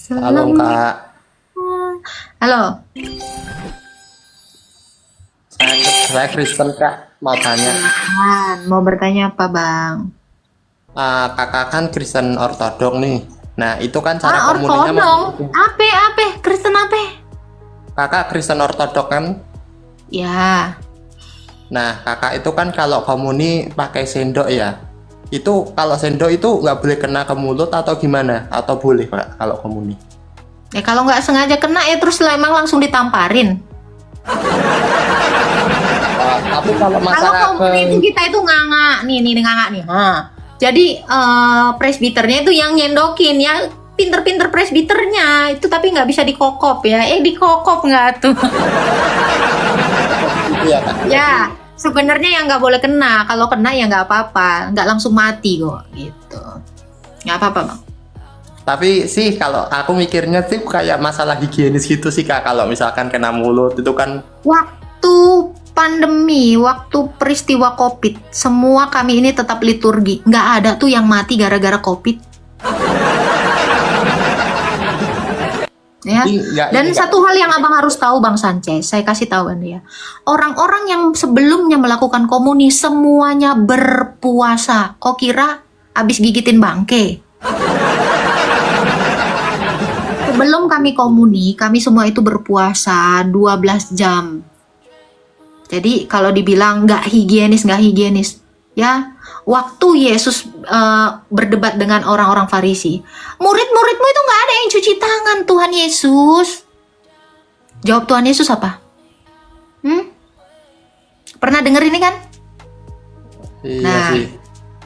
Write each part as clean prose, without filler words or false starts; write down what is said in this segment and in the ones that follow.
Halo Selamat. Kak, Halo. saya Kristen Kak, mau tanya. Silakan. Mau bertanya apa, Bang? Kakak kan Kristen Ortodok nih. Nah itu kan cara komuninya Ortodong. Apa? Kristen apa? kakak Kristen Ortodok kan. Ya. Nah kakak itu kan kalau komuni pakai sendok ya. Itu kalau sendok itu nggak boleh kena ke mulut atau gimana? Atau boleh Kak kalau komuni? Ya kalau nggak sengaja kena ya terus emang langsung ditamparin. Tapi kalau Kalau masalah komuni itu kita itu nganga nih nganga nih. Jadi presbiternya itu yang nyendokin ya. Pinter-pinter presbiternya itu tapi nggak bisa dikokop ya. Dikokop nggak tuh? iya Kak. Ya, sebenarnya yang nggak boleh kena. Kalau kena ya nggak apa-apa, nggak langsung mati kok, gitu. Nggak apa-apa, Bang. Tapi sih kalau aku mikirnya sih kayak masalah higienis gitu sih Kak. Kalau misalkan kena mulut itu kan. Waktu pandemi, waktu peristiwa COVID, semua kami ini tetap liturgi. Nggak ada tuh yang mati gara-gara COVID. Ya. Dan satu hal yang abang harus tahu, Bang Sanchez, saya kasih tahu Anda ya. Orang-orang yang sebelumnya melakukan komuni semuanya berpuasa. Kok kira habis gigitin bangke? Sebelum kami komuni, kami semua itu berpuasa 12 jam. Jadi kalau dibilang nggak higienis, ya. Waktu Yesus berdebat dengan orang-orang Farisi, murid-muridmu itu nggak ada yang cuci tangan, Tuhan Yesus. Jawab Tuhan Yesus apa? Pernah denger ini kan? Iya Nah, sih.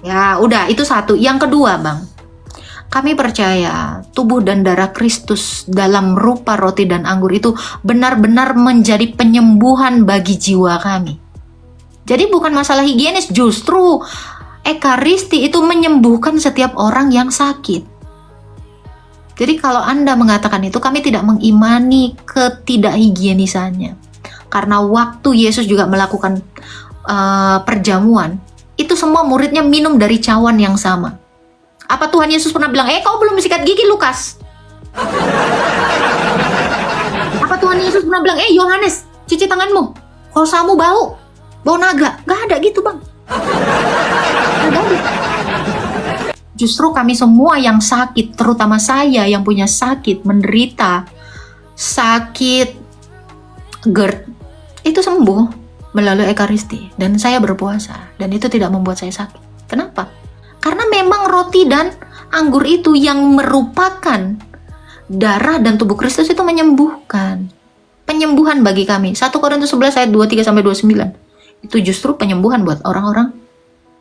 ya udah itu satu. Yang kedua, Bang, kami percaya tubuh dan darah Kristus dalam rupa roti dan anggur itu benar-benar menjadi penyembuhan bagi jiwa kami. Jadi bukan masalah higienis, justru Ekaristi itu menyembuhkan setiap orang yang sakit. Jadi kalau Anda mengatakan itu, kami tidak mengimani ketidakhigienisannya. Karena waktu Yesus juga melakukan perjamuan, itu semua muridnya minum dari cawan yang sama. Apa Tuhan Yesus pernah bilang, kau belum sikat gigi Lukas? Apa Tuhan Yesus pernah bilang, Yohanes, cuci tanganmu, kosamu bau naga? Gak ada gitu, Bang. Justru kami semua yang sakit, terutama saya yang punya sakit, menderita sakit GERD, itu sembuh melalui Ekaristi. Dan saya berpuasa, dan itu tidak membuat saya sakit. Kenapa? Karena memang roti dan anggur itu yang merupakan darah dan tubuh Kristus itu menyembuhkan. Penyembuhan bagi kami. 1 Korintus 11 ayat 23-29. Itu justru penyembuhan buat orang-orang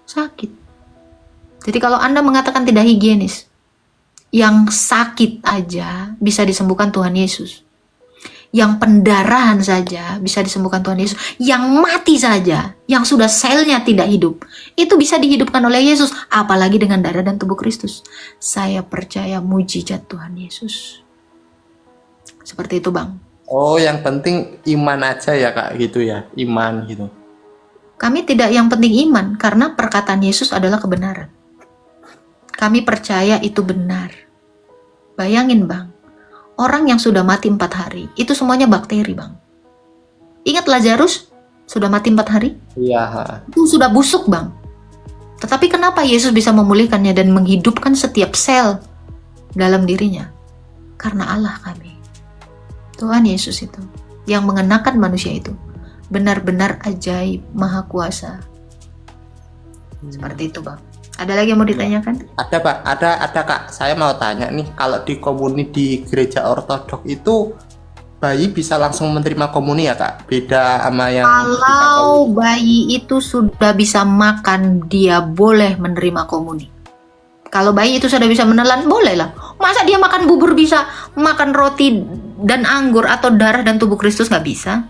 sakit. Jadi kalau Anda mengatakan tidak higienis, yang sakit aja bisa disembuhkan Tuhan Yesus. Yang pendarahan saja bisa disembuhkan Tuhan Yesus. Yang mati saja, yang sudah selnya tidak hidup, itu bisa dihidupkan oleh Yesus. Apalagi dengan darah dan tubuh Kristus. Saya percaya mujizat Tuhan Yesus. Seperti itu, Bang. Oh, yang penting iman aja ya Kak, gitu ya, iman gitu. Kami tidak yang penting iman, karena perkataan Yesus adalah kebenaran. Kami percaya itu benar. Bayangin, Bang, orang yang sudah mati 4 hari, itu semuanya bakteri, Bang. Ingat Lazarus sudah mati 4 hari? Iya. Itu sudah busuk, Bang. Tetapi kenapa Yesus bisa memulihkannya dan menghidupkan setiap sel dalam dirinya? Karena Allah kami. Tuhan Yesus itu, yang mengenakan manusia itu, benar-benar ajaib, maha kuasa. Seperti itu, Bang. Ada lagi yang mau ditanyakan? Ada Pak, ada Kak. Saya mau tanya nih, kalau di komuni di gereja Ortodok itu bayi bisa langsung menerima komuni ya Kak? Beda sama yang Kalau bayi itu sudah bisa makan, dia boleh menerima komuni. Kalau bayi itu sudah bisa menelan, boleh lah. Masa dia makan bubur bisa makan roti dan anggur atau darah dan tubuh Kristus? Nggak bisa.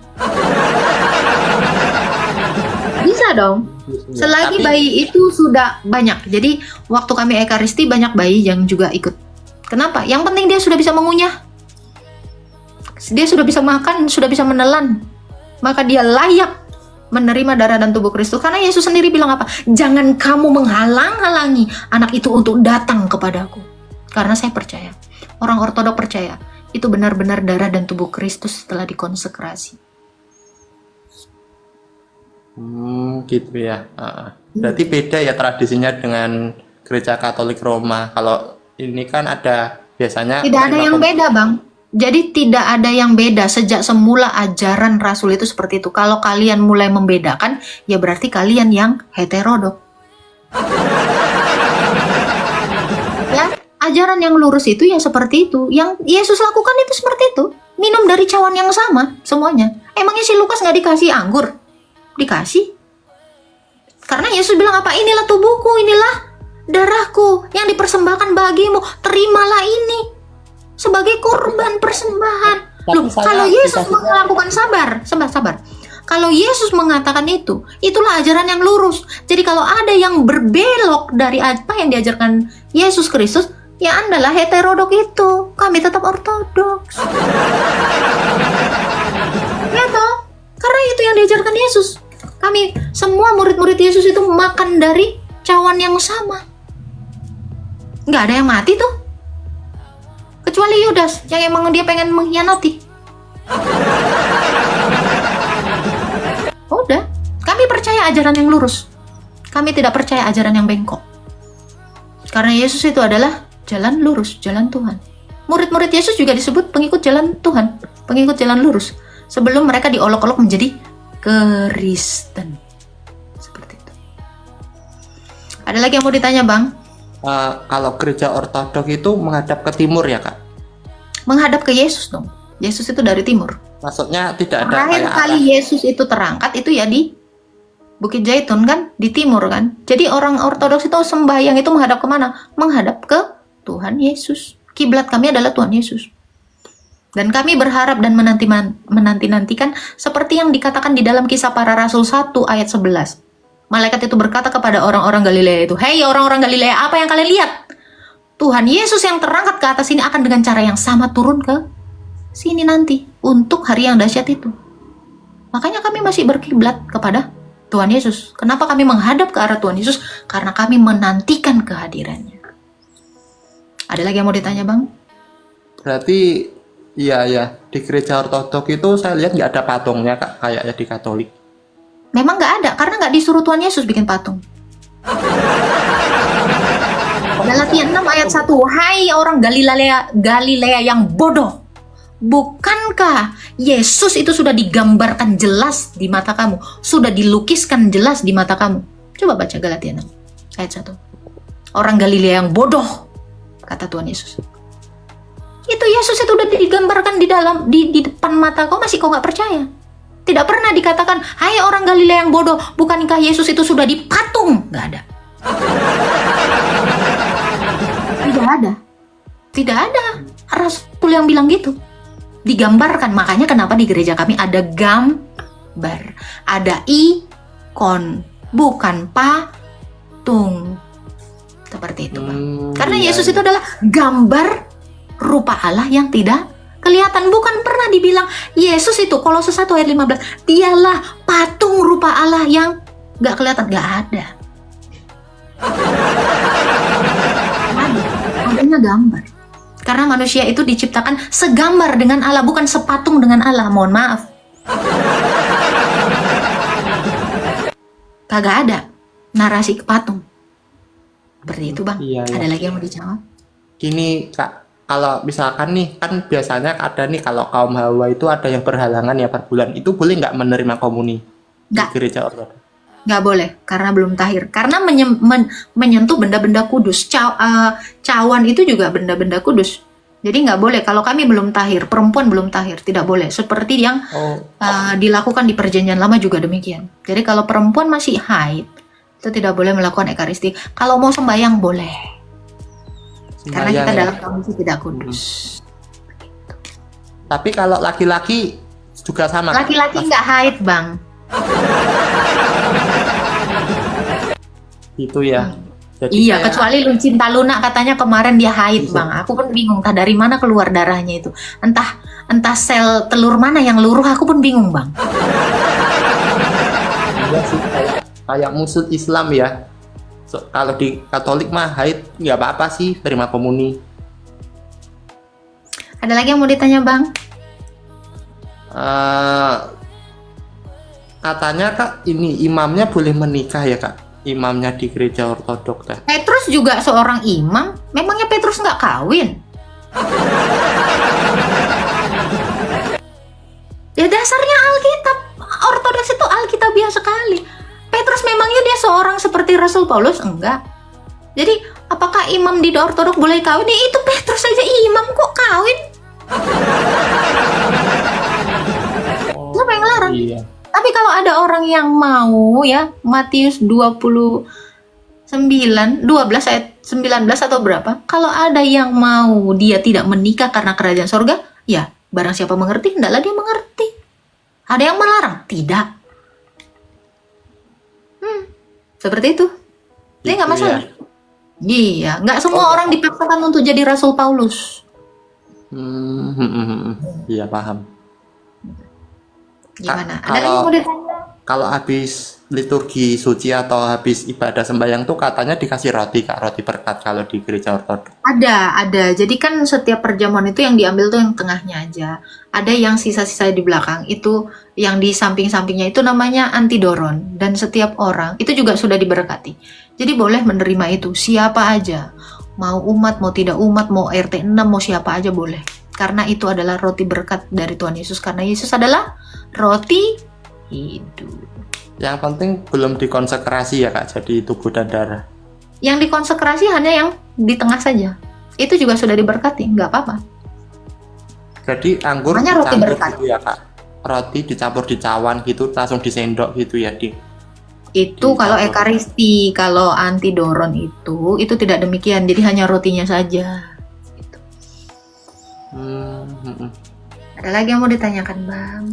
Bisa dong. Selagi bayi itu sudah banyak. Jadi waktu kami Ekaristi banyak bayi yang juga ikut. Kenapa? Yang penting dia sudah bisa mengunyah. Dia sudah bisa makan, sudah bisa menelan. Maka dia layak menerima darah dan tubuh Kristus. Karena Yesus sendiri bilang apa? Jangan kamu menghalang-halangi anak itu untuk datang kepadaku. Karena saya percaya, orang ortodok percaya, itu benar-benar darah dan tubuh Kristus setelah dikonsekrasi. Gitu ya. Berarti beda ya tradisinya dengan gereja Katolik Roma. Kalau ini kan ada biasanya Tidak ada yang beda, Bang. Jadi tidak ada yang beda. Sejak semula ajaran Rasul itu seperti itu. Kalau kalian mulai membedakan, ya berarti kalian yang heterodok. Ya, ajaran yang lurus itu ya seperti itu. Yang Yesus lakukan itu seperti itu. Minum dari cawan yang sama semuanya. Emangnya si Lukas nggak dikasih anggur? Dikasih. Karena Yesus bilang apa? Inilah tubuhku, inilah darahku yang dipersembahkan bagimu. Terimalah ini sebagai korban persembahan. Loh, kalau Yesus melakukan sabar. Kalau Yesus mengatakan itu, itulah ajaran yang lurus. Jadi kalau ada yang berbelok dari apa yang diajarkan Yesus Kristus, ya Andalah heterodok itu. Kami tetap ortodoks. Ya toh? Karena itu yang diajarkan Yesus. Kami semua murid-murid Yesus itu makan dari cawan yang sama. Nggak ada yang mati tuh. Kecuali Yudas yang emang dia pengen mengkhianati. Udah, kami percaya ajaran yang lurus. Kami tidak percaya ajaran yang bengkok. Karena Yesus itu adalah jalan lurus, jalan Tuhan. Murid-murid Yesus juga disebut pengikut jalan Tuhan, pengikut jalan lurus. Sebelum mereka diolok-olok menjadi Kristen. Seperti itu. Ada lagi yang mau ditanya, Bang? Kalau gereja ortodok itu menghadap ke timur ya, Kak? Menghadap ke Yesus dong. Yesus itu dari timur. Maksudnya tidak ada Terakhir kayak kali Yesus itu terangkat itu ya di Bukit Zaitun kan, di timur kan. Jadi orang ortodoks itu sembahyang itu menghadap kemana? Menghadap ke Tuhan Yesus. Kiblat kami adalah Tuhan Yesus. Dan kami berharap dan menanti-nantikan seperti yang dikatakan di dalam Kisah Para Rasul 1 ayat 11. Malaikat itu berkata kepada orang-orang Galilea itu, "Hei orang-orang Galilea, apa yang kalian lihat? Tuhan Yesus yang terangkat ke atas ini akan dengan cara yang sama turun ke sini nanti untuk hari yang dahsyat itu." Makanya kami masih berkiblat kepada Tuhan Yesus. Kenapa kami menghadap ke arah Tuhan Yesus? Karena kami menantikan kehadirannya. Ada lagi yang mau ditanya, Bang? Berarti iya, di gereja ortodok itu saya lihat nggak ada patungnya, Kak, kayaknya di Katolik. Memang nggak ada, karena nggak disuruh Tuhan Yesus bikin patung. Galatia 6 ayat 1, "Hai orang Galilea yang bodoh, bukankah Yesus itu sudah digambarkan jelas di mata kamu, sudah dilukiskan jelas di mata kamu?" Coba baca Galatia 6 ayat 1. Orang Galilea yang bodoh, kata Tuhan Yesus. Itu Yesus itu udah digambarkan di depan mata kau, masih kau nggak percaya? Tidak pernah dikatakan, "Hai orang Galilea yang bodoh, bukankah Yesus itu sudah dipatung?" Nggak ada. Tidak ada Rasul yang bilang gitu. Digambarkan, makanya kenapa di gereja kami ada gambar, ada ikon, bukan patung. Seperti itu, Bang. Karena Yesus itu adalah gambar rupa Allah yang tidak kelihatan. Bukan pernah dibilang Yesus itu, Kolose 1 ayat 15, dialah patung rupa Allah yang nggak kelihatan. Nggak ada. Adanya gambar. Karena manusia itu diciptakan segambar dengan Allah, bukan sepatung dengan Allah. Mohon maaf. Kagak ada narasi ke patung. Seperti itu, Bang. Iya. Ada lagi yang mau dijawab? Gini, Kak, kalau misalkan nih, kan biasanya ada nih kalau kaum Hawa itu ada yang berhalangan ya per bulan, itu boleh nggak menerima komuni di Nggak. gereja ortodok? Nggak boleh, karena belum tahir. Karena menyentuh benda-benda kudus. Cawan itu juga benda-benda kudus. Jadi nggak boleh. Kalau kami belum tahir, perempuan belum tahir, tidak boleh. Seperti yang dilakukan di Perjanjian Lama juga demikian. Jadi kalau perempuan masih haid, itu tidak boleh melakukan ekaristi. Kalau mau sembahyang boleh. Karena kita dalam kondisi tidak kudus. Tapi kalau laki-laki juga sama. Laki-laki nggak haid, Bang. Itu ya. Jadi Iya, kecuali Cinta Luna katanya kemarin dia haid, Bang. Aku pun bingung, entah dari mana keluar darahnya itu. Entah sel telur mana yang luruh, aku pun bingung, Bang. Iya sih, kayak musuh Islam ya. Kalau di Katolik mah haid nggak apa-apa sih, terima komuni. Ada lagi yang mau ditanya, Bang? Eh, katanya Kak, ini imamnya boleh menikah ya Kak? Imamnya di gereja ortodok teh. Petrus juga seorang imam. Memangnya Petrus nggak kawin? Ya dasarnya Alkitab. Ortodoks itu Alkitabiah sekali. Petrus memangnya dia seorang seperti Rasul Paulus? Enggak. Jadi apakah imam di ortodok boleh kawin? Ya, itu Petrus saja imam kok kawin. Siapa yang larang? Iya. Tapi kalau ada orang yang mau ya, Matius 12 ayat 19 atau berapa? Kalau ada yang mau dia tidak menikah karena kerajaan sorga, ya barang siapa mengerti, hendaklah dia mengerti. Ada yang melarang? Tidak. Seperti itu. Dia nggak Gitu masalah. ya. Iya, nggak semua orang dipaksakan untuk jadi Rasul Paulus. Iya paham. Gimana? Ada Kalau- lagi yang mau ditanya? Kalau habis liturgi suci atau habis ibadah sembahyang tuh katanya dikasih roti Kak, roti berkat kalau di gereja ortodok. Ada. Jadi kan setiap perjamuan itu yang diambil tuh yang tengahnya aja. Ada yang sisa-sisa di belakang. Itu yang di samping-sampingnya itu namanya antidoron. Dan setiap orang itu juga sudah diberkati. Jadi boleh menerima itu. Siapa aja. Mau umat, mau tidak umat, mau RT 6, mau siapa aja boleh. Karena itu adalah roti berkat dari Tuhan Yesus. Karena Yesus adalah roti hidup. Yang penting belum dikonsekrasi ya Kak, jadi tubuh dan darah. Yang dikonsekrasi hanya yang di tengah saja. Itu juga sudah diberkati, nggak apa-apa. Jadi anggur Namanya roti dicampur berkat. gitu ya Kak. Roti dicampur di cawan gitu, langsung disendok gitu ya di. Itu Dicampur. kalau ekaristi, kalau antidoron itu tidak demikian. Jadi hanya rotinya saja. Gitu. Ada lagi yang mau ditanyakan, Bang?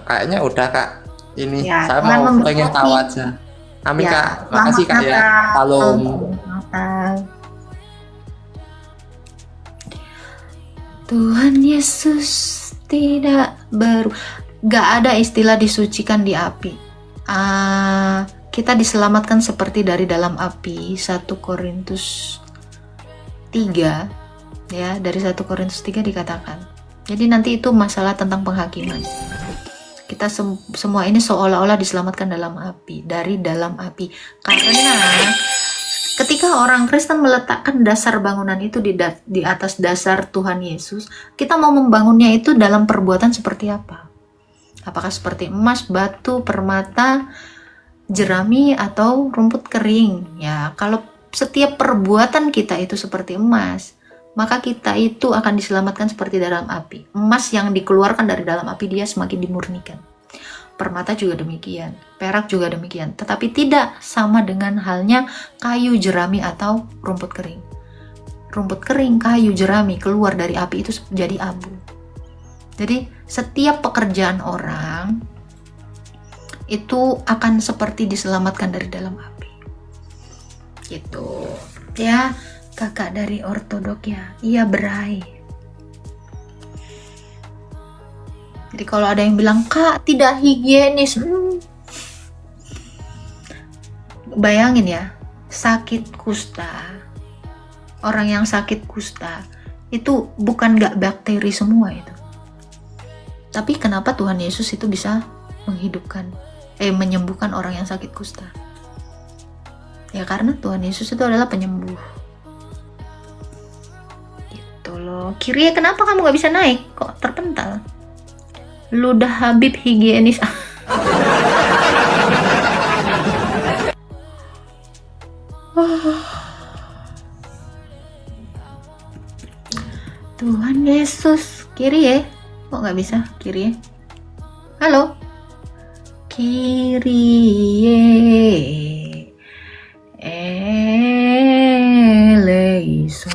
Kayaknya udah Kak. Ini Ya, saya Tuhan mau memberkati. pengen tahu aja. Amin Ya, Kak, makasih Kak selamat ya. Natal. Salam. Natal. Tuhan Yesus tidak gak ada istilah disucikan di api. Kita diselamatkan seperti dari dalam api. 1 Korintus 3 ya, dari 1 Korintus 3 dikatakan. Jadi nanti itu masalah tentang penghakiman. Kita semua ini seolah-olah diselamatkan dalam api, dari dalam api. Karena ketika orang Kristen meletakkan dasar bangunan itu di atas dasar Tuhan Yesus, kita mau membangunnya itu dalam perbuatan seperti apa? Apakah seperti emas, batu, permata, jerami, atau rumput kering? Ya, kalau setiap perbuatan kita itu seperti emas, maka kita itu akan diselamatkan seperti dalam api. Emas yang dikeluarkan dari dalam api, dia semakin dimurnikan. Permata juga demikian, perak juga demikian. Tetapi tidak sama dengan halnya kayu, jerami, atau rumput kering. Rumput kering, kayu, jerami keluar dari api itu jadi abu. Jadi setiap pekerjaan orang itu akan seperti diselamatkan dari dalam api. Gitu. Ya, kakak dari ortodok ya, ia berai. Jadi kalau ada yang bilang, Kak tidak higienis, bayangin ya, sakit kusta, orang yang sakit kusta itu bukan gak bakteri semua itu. Tapi kenapa Tuhan Yesus itu bisa menyembuhkan orang yang sakit kusta? Ya karena Tuhan Yesus itu adalah penyembuh. Gitu loh. Kiri, kenapa kamu gak bisa naik? Kok terpental? Ludah Habib higienis. Tuhan Yesus. Kiri ya? Kok nggak bisa? Kiri ya? Halo? Kyrie eleison.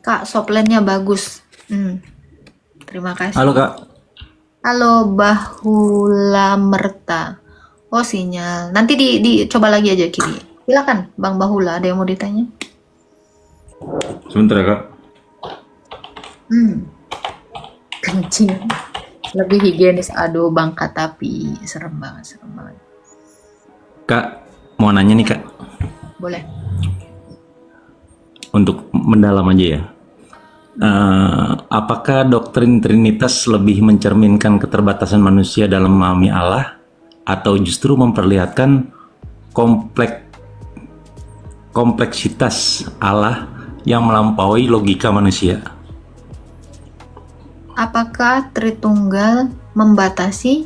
Kak, soplennya bagus. Terima kasih. Halo Kak, Halo Bahula Merta. Oh, sinyal. Nanti dicoba lagi aja kiri. Silakan Bang Bahula, ada yang mau ditanya? sebentar ya Kak. Kencing. Lebih higienis. Aduh, bangka tapi serem banget. Kak, mau nanya nih Kak. Boleh. untuk mendalam aja ya. Apakah doktrin Trinitas lebih mencerminkan keterbatasan manusia dalam memahami Allah, atau justru memperlihatkan kompleksitas Allah yang melampaui logika manusia? Apakah Tritunggal membatasi?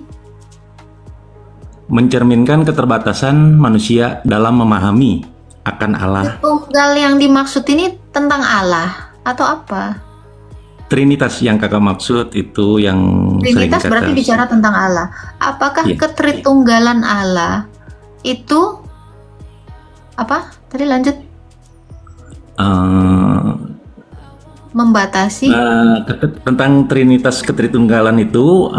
Mencerminkan keterbatasan manusia dalam memahami akan Allah. Tritunggal yang dimaksud ini tentang Allah atau apa? Trinitas yang kakak maksud itu yang Trinitas sering berarti kakak... bicara tentang Allah. Apakah Iya. ketritunggalan Allah itu apa? Tadi lanjut. Membatasi Tentang Trinitas ketritunggalan itu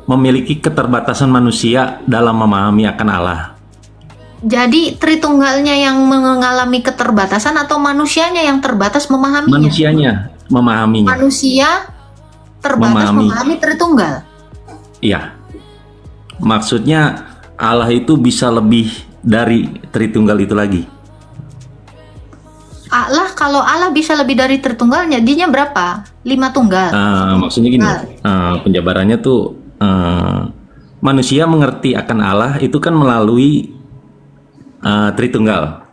memiliki keterbatasan manusia dalam memahami akan Allah. Jadi Tritunggalnya yang mengalami keterbatasan atau manusianya yang terbatas memahaminya? Manusianya memahaminya. Manusia terbatas memahami Tritunggal. Iya. Maksudnya Allah itu bisa lebih dari Tritunggal itu lagi. Allah, kalau Allah bisa lebih dari Tritunggalnya, jadinya berapa? 5 tunggal. Maksudnya gini, penjabarannya tuh manusia mengerti akan Allah itu kan melalui Tritunggal.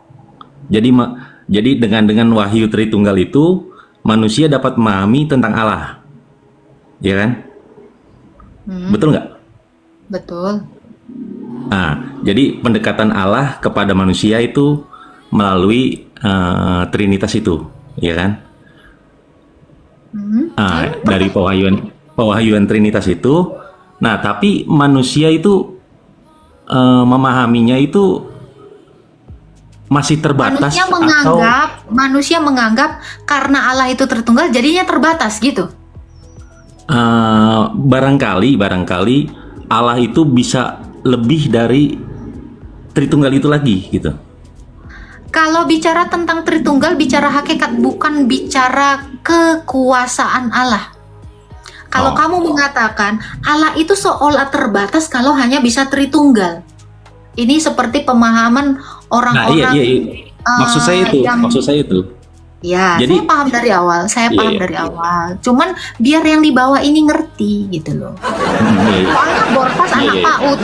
Jadi dengan wahyu Tritunggal itu manusia dapat memahami tentang Allah, ya kan? Betul nggak? Betul. Jadi pendekatan Allah kepada manusia itu melalui Trinitas itu, ya kan? Dari pewahyuan Trinitas itu. Nah, tapi manusia itu memahaminya itu masih terbatas. Manusia menganggap karena Allah itu Tritunggal jadinya terbatas gitu. Barangkali Allah itu bisa lebih dari Tritunggal itu lagi gitu. Kalau bicara tentang Tritunggal, bicara hakikat, bukan bicara kekuasaan Allah. Kalau kamu mengatakan Allah itu seolah terbatas kalau hanya bisa Tritunggal, ini seperti pemahaman orang-orang. Nah, iya. Maksud saya itu. Ya, Jadi, saya paham dari awal. Dari awal. Cuman biar yang di bawah ini ngerti gitu loh. Soalnya Borpas anak PAUD.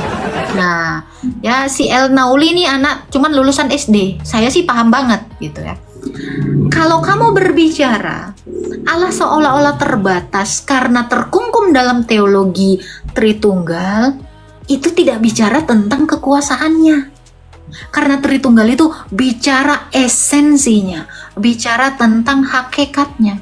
Nah, ya si El Nauli ini anak cuman lulusan SD. Saya sih paham banget gitu ya. Kalau kamu berbicara Allah seolah-olah terbatas karena terkungkum dalam teologi Tritunggal, itu tidak bicara tentang kekuasaannya. Karena Tritunggal itu bicara esensinya, bicara tentang hakikatnya.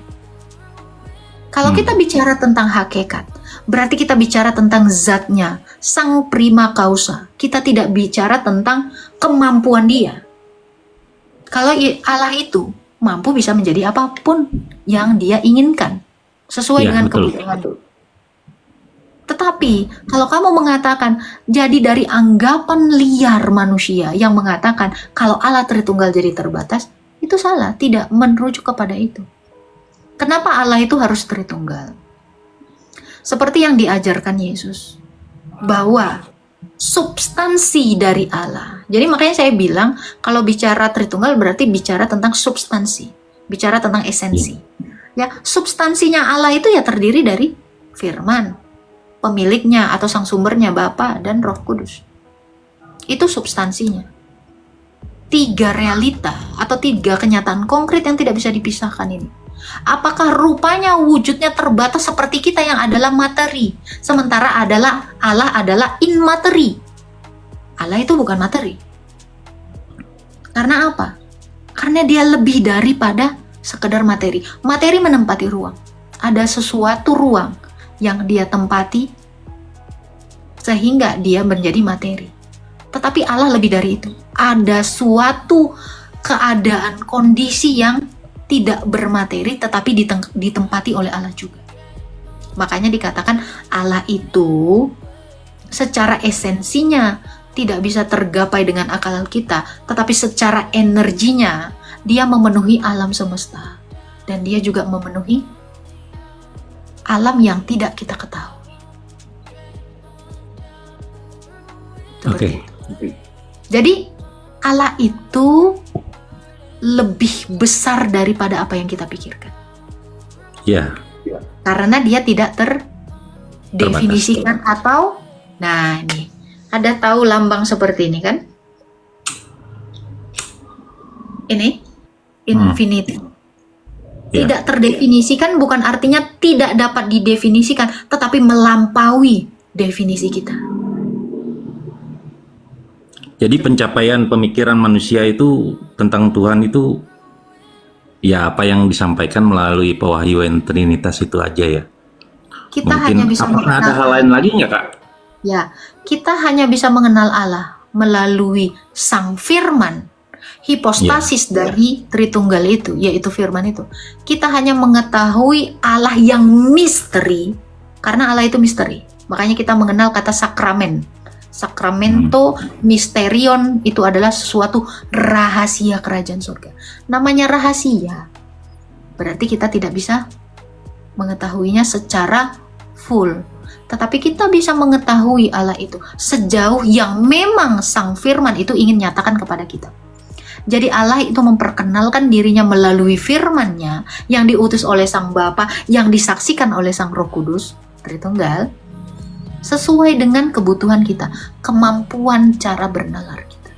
Kalau kita bicara tentang hakikat, berarti kita bicara tentang zatnya, sang prima causa. Kita tidak bicara tentang kemampuan dia. Kalau Allah itu mampu bisa menjadi apapun yang dia inginkan, sesuai dengan kebutuhan. Tetapi kalau kamu mengatakan jadi dari anggapan liar manusia yang mengatakan kalau Allah Tritunggal jadi terbatas, itu salah, tidak merujuk kepada itu. Kenapa Allah itu harus Tritunggal? Seperti yang diajarkan Yesus, bahwa substansi dari Allah. Jadi makanya saya bilang kalau bicara Tritunggal berarti bicara tentang substansi, bicara tentang esensi. Ya, substansinya Allah itu ya terdiri dari firman, pemiliknya atau sang sumbernya Bapa dan Roh Kudus. Itu substansinya. 3 realita atau 3 kenyataan konkret yang tidak bisa dipisahkan ini. Apakah rupanya wujudnya terbatas seperti kita yang adalah materi, sementara Allah adalah in materi. Allah itu bukan materi. Karena apa? Karena dia lebih daripada sekedar materi. Materi menempati ruang. Ada sesuatu ruang yang dia tempati sehingga dia menjadi materi. Tetapi Allah lebih dari itu. Ada suatu keadaan, kondisi yang tidak bermateri tetapi ditempati oleh Allah juga. Makanya dikatakan Allah itu secara esensinya tidak bisa tergapai dengan akal kita, tetapi secara energinya dia memenuhi alam semesta dan dia juga memenuhi alam yang tidak kita ketahui. Oke. Jadi Allah itu lebih besar daripada apa yang kita pikirkan. Ya, Karena dia tidak terdefinisikan atau, nah nih, ada tahu lambang seperti ini kan? Ini, infinity. Ya. Tidak terdefinisikan bukan artinya tidak dapat didefinisikan, tetapi melampaui definisi kita. Jadi pencapaian pemikiran manusia itu tentang Tuhan itu ya apa yang disampaikan melalui pewahyuan Trinitas itu aja ya. Kita Mungkin hanya bisa apakah ada hal mengenal, lain lagi nggak Kak? ya, kita hanya bisa mengenal Allah melalui Sang Firman, hipostasis dari Tritunggal itu, yaitu Firman itu. Kita hanya mengetahui Allah yang misteri, karena Allah itu misteri. Makanya kita mengenal kata sakramen. Sakramento, misterion itu adalah sesuatu rahasia kerajaan surga. Namanya rahasia, berarti kita tidak bisa mengetahuinya secara full. Tetapi kita bisa mengetahui Allah itu sejauh yang memang Sang Firman itu ingin nyatakan kepada kita. Jadi Allah itu memperkenalkan dirinya melalui firman-Nya yang diutus oleh Sang Bapa, yang disaksikan oleh Sang Roh Kudus, Tritunggal, sesuai dengan kebutuhan kita, kemampuan cara bernalar kita.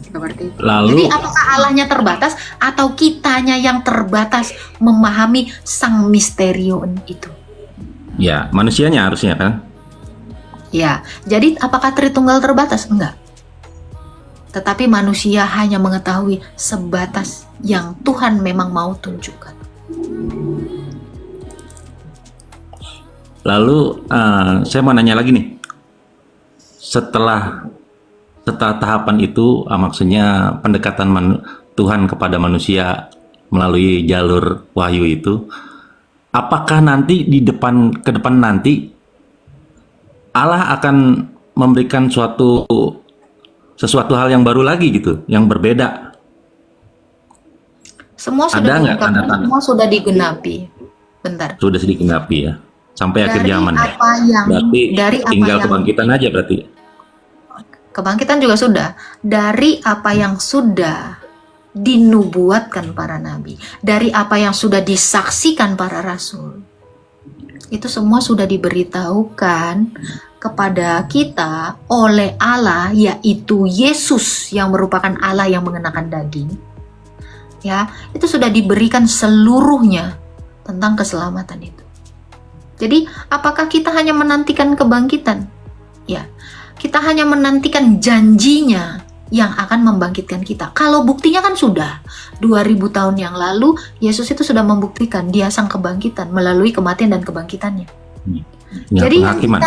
Seperti itu. Lalu- Jadi apakah Allahnya terbatas atau kitanya yang terbatas memahami Sang Misterion itu? Ya, manusianya harusnya kan. Ya, jadi apakah Tritunggal terbatas? Enggak. Tetapi manusia hanya mengetahui sebatas yang Tuhan memang mau tunjukkan. Lalu saya mau nanya lagi nih. Setelah tahapan itu, maksudnya pendekatan Tuhan kepada manusia melalui jalur wahyu itu, apakah nanti ke depan nanti Allah akan memberikan sesuatu hal yang baru lagi gitu, yang berbeda? Semua Ada sudah nggak diungkapkan, tanda-tanda? semua sudah digenapi. Bentar. Sudah sedikit digenapi ya, sampai akhir zaman ya. Dari apa Tinggal yang kebangkitan aja berarti. kebangkitan juga sudah, dari apa yang sudah dinubuatkan para nabi, dari apa yang sudah disaksikan para rasul, itu semua sudah diberitahukan kepada kita oleh Allah, yaitu Yesus yang merupakan Allah yang mengenakan daging. Ya, itu sudah diberikan seluruhnya tentang keselamatan itu. Jadi, apakah kita hanya menantikan kebangkitan? Ya, kita hanya menantikan janjinya yang akan membangkitkan kita. Kalau buktinya kan sudah 2000 tahun yang lalu Yesus itu sudah membuktikan dia sang kebangkitan melalui kematian dan kebangkitannya. Ya, Jadi penghakiman.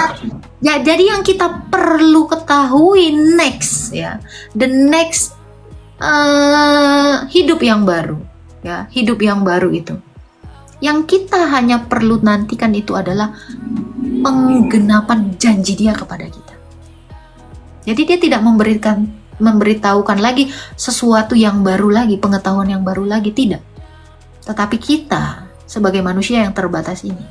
jadi yang kita perlu ketahui next ya, the next hidup yang baru ya, hidup yang baru itu. Yang kita hanya perlu nantikan itu adalah penggenapan janji dia kepada kita. Jadi dia tidak memberitahukan lagi sesuatu yang baru lagi, pengetahuan yang baru lagi, tidak. Tetapi kita sebagai manusia yang terbatas ini,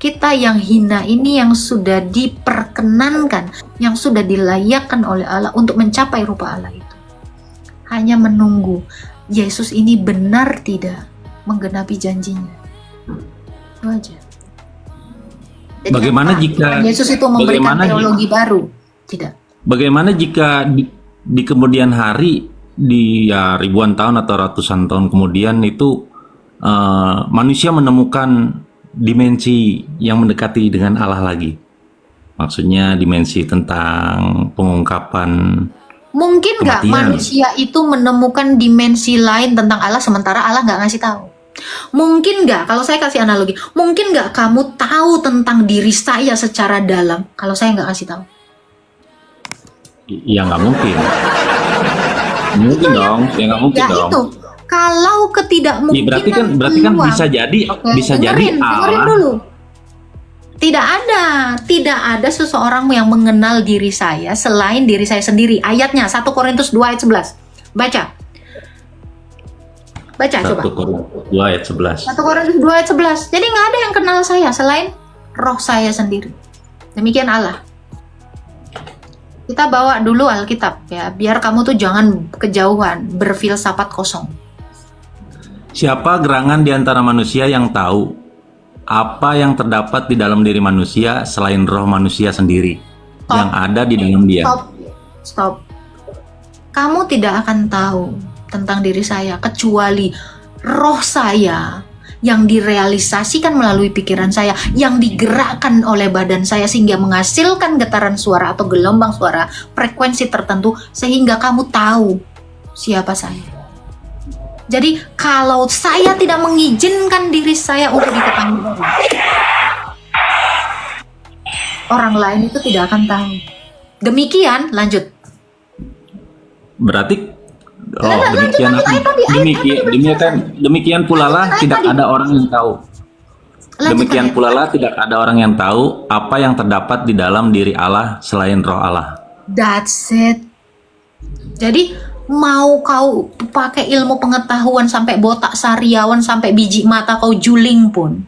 kita yang hina ini, yang sudah diperkenankan, yang sudah dilayakkan oleh Allah untuk mencapai rupa Allah itu, hanya menunggu Yesus ini benar tidak menggenapi janjinya. Itu aja. Jadi Bagaimana apa? jika- Yesus itu memberikan bagaimana teologi baru? Tidak. Bagaimana jika di kemudian hari, di ya, ribuan tahun atau ratusan tahun kemudian itu manusia menemukan dimensi yang mendekati dengan Allah lagi? Maksudnya dimensi tentang pengungkapan. Mungkin nggak Kematian. manusia itu menemukan dimensi lain tentang Allah sementara Allah nggak ngasih tahu? Mungkin nggak, kalau saya kasih analogi, mungkin nggak kamu tahu tentang diri saya secara dalam kalau saya nggak kasih tahu? Ya nggak mungkin. Mungkin dong, ya nggak mungkin Ya dong. itu, kalau Ya, ketidakmungkinan berarti kan peluang. bisa jadi Oke, bisa jadi dengerin Allah. dulu. Tidak ada seseorang yang mengenal diri saya selain diri saya sendiri. Ayatnya 1 Korintus 2 ayat 11. Baca. Baca 1 coba. Korintus 2 ayat 11. 1 Korintus 2 ayat 11. Jadi nggak ada yang kenal saya selain roh saya sendiri. Demikian Allah. Kita bawa dulu Alkitab ya, biar kamu tuh jangan kejauhan berfilsafat kosong. Siapa gerangan di antara manusia yang tahu apa yang terdapat di dalam diri manusia selain roh manusia sendiri yang ada di dalam dia? Stop. Kamu tidak akan tahu tentang diri saya kecuali roh saya yang direalisasikan melalui pikiran saya, yang digerakkan oleh badan saya sehingga menghasilkan getaran suara atau gelombang suara frekuensi tertentu sehingga kamu tahu siapa saya. Jadi kalau saya tidak mengizinkan diri saya untuk diketahui orang lain itu tidak akan tahu. Demikian, lanjut. Berarti demikian pula lah tidak ada orang yang tahu. Demikian pula lah tidak ada orang yang tahu apa yang terdapat di dalam diri Allah selain roh Allah. That's it. Jadi mau kau pakai ilmu pengetahuan sampai botak sariawan sampai biji mata kau juling pun,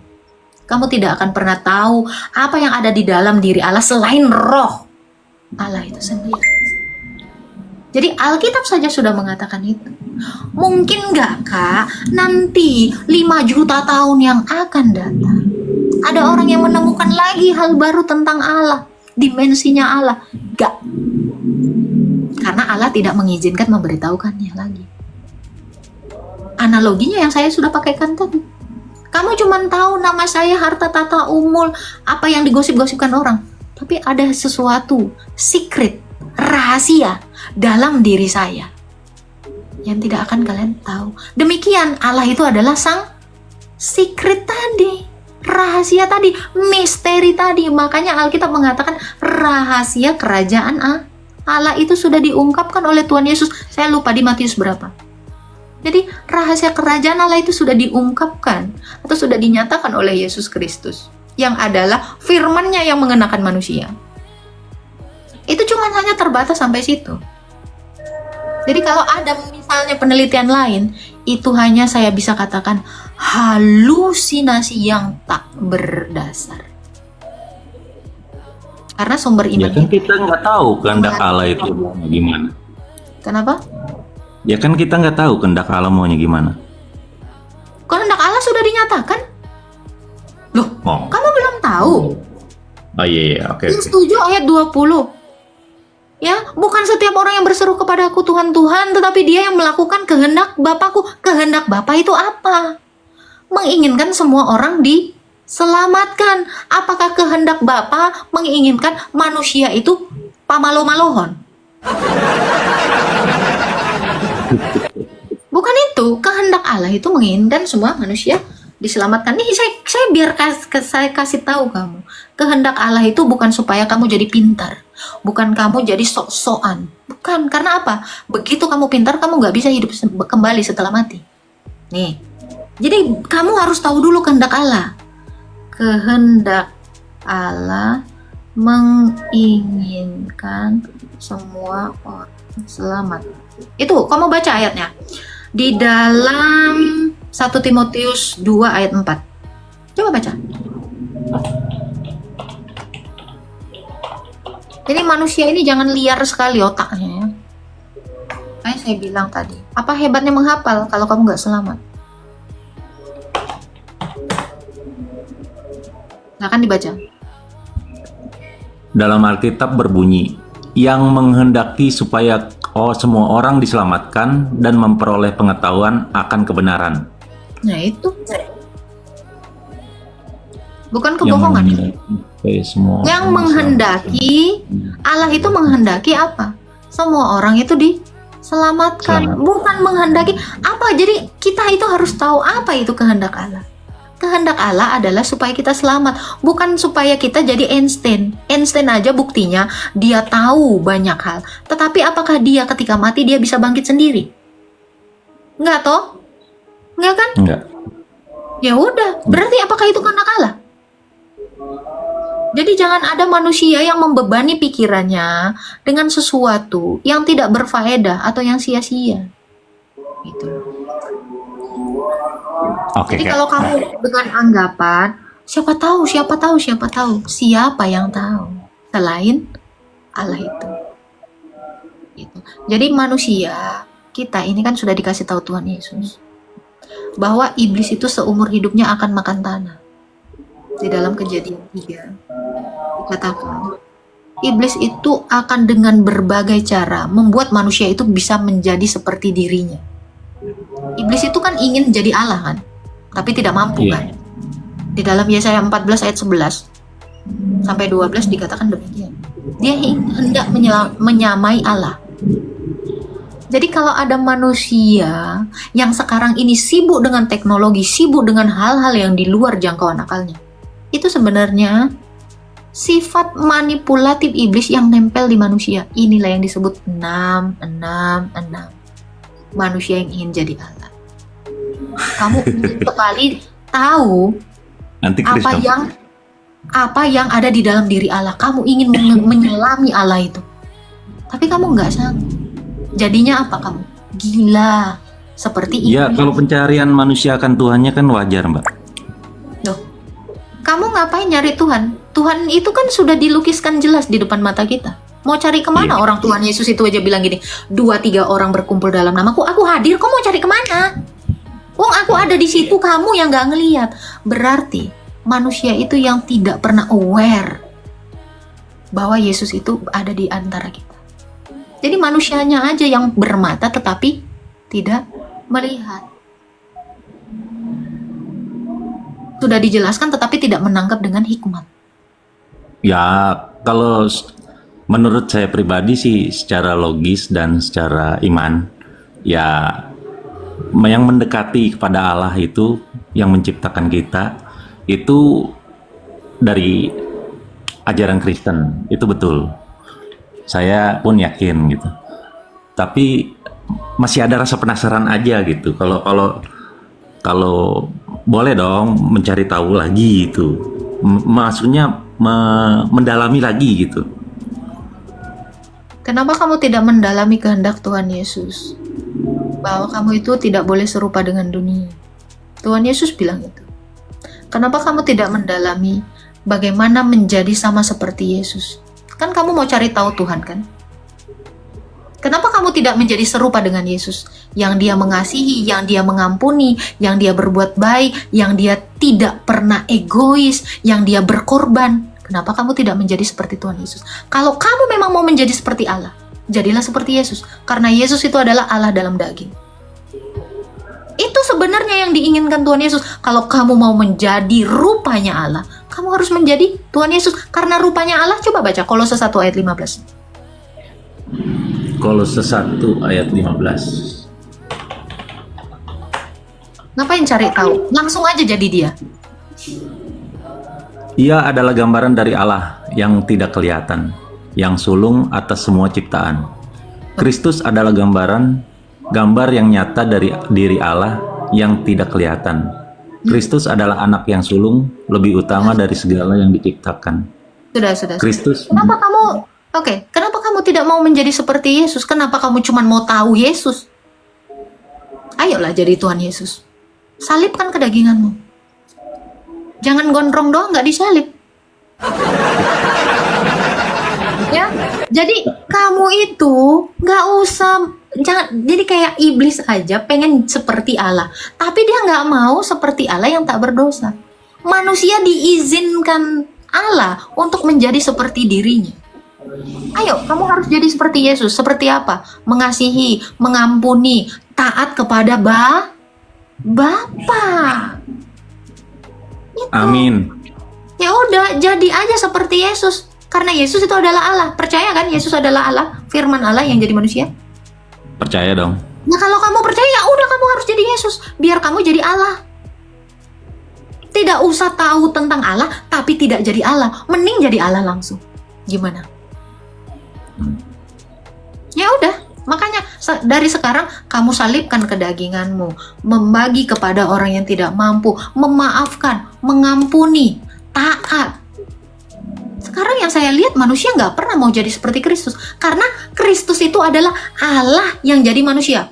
kamu tidak akan pernah tahu apa yang ada di dalam diri Allah selain roh Allah itu sendiri. Jadi Alkitab saja sudah mengatakan itu. Mungkin nggak Kak, nanti 5 juta tahun yang akan datang, ada orang yang menemukan lagi hal baru tentang Allah, dimensinya Allah. Nggak. Karena Allah tidak mengizinkan memberitahukannya lagi. Analoginya yang saya sudah pakaikan tadi. Kamu cuma tahu nama saya, harta tata umul, apa yang digosip-gosipkan orang. Tapi ada sesuatu, secret, rahasia dalam diri saya yang tidak akan kalian tahu. Demikian Allah itu adalah sang secret tadi, rahasia tadi, misteri tadi. Makanya Alkitab mengatakan rahasia kerajaan Allah itu sudah diungkapkan oleh Tuhan Yesus. Saya lupa di Matius berapa. Jadi rahasia kerajaan Allah itu sudah diungkapkan atau sudah dinyatakan oleh Yesus Kristus, yang adalah firman-Nya yang mengenakan manusia. Itu cuma hanya terbatas sampai situ. Jadi kalau ada misalnya penelitian lain, itu hanya saya bisa katakan halusinasi yang tak berdasar. Karena sumber iman Ya kan kita nggak tahu kehendak Allah itu maunya gimana. Kenapa? Ya kan kita nggak tahu kehendak Allah maunya gimana. Kehendak Allah sudah dinyatakan. Loh, kamu belum tahu? Oh iya, oke. Yang 7 ayat 20. Ya, bukan setiap orang yang berseru kepada aku Tuhan, Tuhan, tetapi dia yang melakukan kehendak Bapakku. Kehendak Bapa itu apa? Menginginkan semua orang diselamatkan. Apakah kehendak Bapa menginginkan manusia itu pamalo-malohon? Bukan itu. Kehendak Allah itu menginginkan semua manusia diselamatkan. Nih saya biar saya kasih tahu kamu. Kehendak Allah itu bukan supaya kamu jadi pintar, bukan kamu jadi sok-sokan, bukan. Karena apa? Begitu kamu pintar, kamu nggak bisa hidup kembali setelah mati. Nih, jadi kamu harus tahu dulu kehendak Allah. Kehendak Allah menginginkan semua orang selamat. Itu kamu baca ayatnya di dalam 1 Timotius 2 ayat 4. Coba baca. Jadi manusia ini jangan liar sekali otaknya ya. Kayak saya bilang tadi, apa hebatnya menghafal kalau kamu nggak selamat? Nggak akan dibaca. Dalam Alkitab berbunyi, yang menghendaki supaya semua orang diselamatkan dan memperoleh pengetahuan akan kebenaran. Nah itu. Bukan kebohongan. Yang menghendaki, Allah itu menghendaki apa? Semua orang itu diselamatkan. Bukan menghendaki apa? Jadi kita itu harus tahu apa itu kehendak Allah. Kehendak Allah adalah supaya kita selamat, bukan supaya kita jadi Einstein. Einstein aja buktinya dia tahu banyak hal. Tetapi apakah dia ketika mati dia bisa bangkit sendiri? Enggak toh? Enggak kan? Enggak. Ya udah, berarti apakah itu kehendak Allah? Jadi jangan ada manusia yang membebani pikirannya dengan sesuatu yang tidak berfaedah atau yang sia-sia. Gitu. Oke. Jadi kalau kamu dengan anggapan siapa tahu, siapa yang tahu selain Allah itu. Gitu. Jadi manusia kita ini kan sudah dikasih tahu Tuhan Yesus bahwa iblis itu seumur hidupnya akan makan tanah. Di dalam Kejadian 3 dikatakan iblis itu akan dengan berbagai cara membuat manusia itu bisa menjadi seperti dirinya. Iblis itu kan ingin jadi Allah kan, tapi tidak mampu Iya. kan. Di dalam Yesaya 14 ayat 11 sampai 12 dikatakan demikian. Dia hendak menyamai Allah. Jadi kalau ada manusia yang sekarang ini sibuk dengan teknologi, sibuk dengan hal-hal yang di luar jangkauan akalnya, itu sebenarnya sifat manipulatif iblis yang nempel di manusia. Inilah yang disebut 6. Manusia yang ingin jadi Allah. Kamu ingin sekali tahu Antikris dong. apa yang ada di dalam diri Allah. Kamu ingin menyelami Allah itu, tapi kamu nggak sanggup. Jadinya apa kamu? Gila. Seperti Ya, iblis. kalau pencarian manusia akan Tuhannya kan wajar, Mbak. Loh, kamu ngapain nyari Tuhan? Tuhan itu kan sudah dilukiskan jelas di depan mata kita. Mau cari kemana? Iya. Orang Tuhan Yesus itu aja bilang gini, 2-3 orang berkumpul dalam namaku, aku hadir. Kok mau cari kemana? Wong aku ada di situ, kamu yang nggak ngelihat. Berarti manusia itu yang tidak pernah aware bahwa Yesus itu ada di antara kita. Jadi manusianya aja yang bermata tetapi tidak melihat. Sudah dijelaskan tetapi tidak menangkap dengan hikmat. Ya, kalau menurut saya pribadi sih secara logis dan secara iman, ya yang mendekati kepada Allah itu, yang menciptakan kita, itu dari ajaran Kristen, itu betul. Saya pun yakin gitu. Tapi masih ada rasa penasaran aja gitu. Kalau boleh dong mencari tahu lagi gitu. Maksudnya mendalami lagi gitu. Kenapa kamu tidak mendalami kehendak Tuhan Yesus? Bahwa kamu itu tidak boleh serupa dengan dunia. Tuhan Yesus bilang itu. Kenapa kamu tidak mendalami bagaimana menjadi sama seperti Yesus? Kan kamu mau cari tahu Tuhan kan? Kenapa kamu tidak menjadi serupa dengan Yesus? Yang dia mengasihi, yang dia mengampuni, yang dia berbuat baik, yang dia tidak pernah egois, yang dia berkorban. Kenapa kamu tidak menjadi seperti Tuhan Yesus? Kalau kamu memang mau menjadi seperti Allah, jadilah seperti Yesus. Karena Yesus itu adalah Allah dalam daging. Itu sebenarnya yang diinginkan Tuhan Yesus. Kalau kamu mau menjadi rupanya Allah, kamu harus menjadi Tuhan Yesus. Karena rupanya Allah, coba baca Kolose 1 ayat 15. Kolose 1 ayat 15. Ngapain cari tahu? Langsung aja jadi dia. Ia adalah gambaran dari Allah yang tidak kelihatan, yang sulung atas semua ciptaan. Kristus adalah gambar yang nyata dari diri Allah yang tidak kelihatan. Kristus adalah anak yang sulung, lebih utama dari segala yang diciptakan. Sudah. Kristus. Kenapa kamu tidak mau menjadi seperti Yesus? Kenapa kamu cuma mau tahu Yesus? Ayolah jadi Tuhan Yesus. Salibkan kedaginganmu. Jangan gondrong doang nggak disalib. Ya, jadi kamu itu nggak usah, jadi kayak iblis aja pengen seperti Allah, tapi dia nggak mau seperti Allah yang tak berdosa. Manusia diizinkan Allah untuk menjadi seperti dirinya. Ayo, kamu harus jadi seperti Yesus. Seperti apa? Mengasihi, mengampuni, taat kepada Bapa. Itu. Amin. Ya udah, jadi aja seperti Yesus. Karena Yesus itu adalah Allah. Percaya kan Yesus adalah Allah, firman Allah yang jadi manusia? Percaya dong. Nah, kalau kamu percaya, ya udah kamu harus jadi Yesus. Biar kamu jadi Allah. Tidak usah tahu tentang Allah, tapi tidak jadi Allah. Mending jadi Allah langsung. Gimana? Ya udah, makanya dari sekarang kamu salibkan kedaginganmu, membagi kepada orang yang tidak mampu, memaafkan, mengampuni, taat. Sekarang yang saya lihat manusia nggak pernah mau jadi seperti Kristus, karena Kristus itu adalah Allah yang jadi manusia.